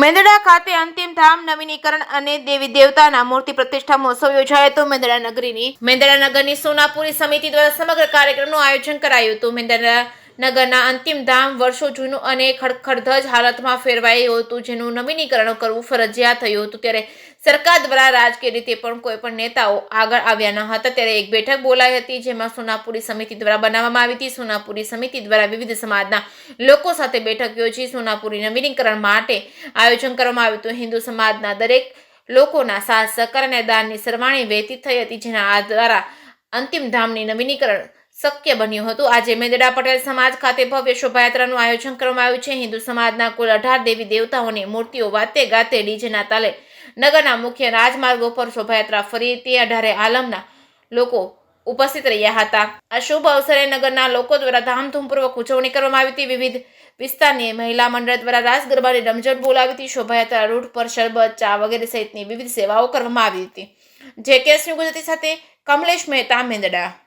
મેંદડા ખાતે અંતિમ ધામ નવીનીકરણ અને દેવી દેવતાના મૂર્તિ પ્રતિષ્ઠા મહોત્સવ યોજાયો હતો. મેંદડા નગરની સોનાપુરી સમિતિ દ્વારા સમગ્ર કાર્યક્રમનું આયોજન કરાયું હતું. મેંદડા નગરના અંતિમ ધામ વર્ષો જૂનું અને ખડખડધજ હાલતમાં ફેરવાયું હતું, જેનું નવીનીકરણ કરવું ફરજિયાત થયું હતું. ત્યારે સરકાર દ્વારા રાજકીય રીતે પણ કોઈ પણ નેતાઓ આગળ આવ્યા ન હતા. ત્યારે એક બેઠક બોલાઈ હતી, જેમાં સોનાપુરી સમિતિ દ્વારા બનાવવામાં આવી હતી. સોનાપુરી સમિતિ દ્વારા વિવિધ સમાજના લોકો સાથે બેઠક યોજી સોનાપુરી નવીનીકરણ માટે આયોજન કરવામાં આવ્યું હતું. હિન્દુ સમાજના દરેક લોકોના સાથ સહકાર અને દાનની સરવાણી વહેતી થઈ હતી, જેના દ્વારા અંતિમ ધામની નવીનીકરણ શક્ય બન્યું હતું. આજે મેંદડા પટેલ સમાજ ખાતે ભવ્ય શોભાયાત્રાનું આયોજન કરવામાં આવ્યું છે. હિન્દુ સમાજના કુલ 18 દેવી દેવતાઓની મૂર્તિઓ વાતે ગાતે ડીજેના તાલે નગરના મુખ્ય રાજમાર્ગો પર શોભાયાત્રા ફરી હતી. 18 આલમના લોકો ઉપસ્થિત રહ્યા હતા. આ શુભ અવસરે નગરના લોકો દ્વારા ધામધૂમપૂર્વક ઉજવણી કરવામાં આવી હતી. વિવિધ વિસ્તારની મહિલા મંડળ દ્વારા રાસ ગરબાની રમઝટ બોલાવી હતી. શોભાયાત્રા રૂટ પર શરબત, ચા વગેરે સહિતની વિવિધ સેવાઓ કરવામાં આવી હતી. JKS ન્યૂઝ ગુજરાતી સાથે કમલેશ મહેતા, મેંદડા.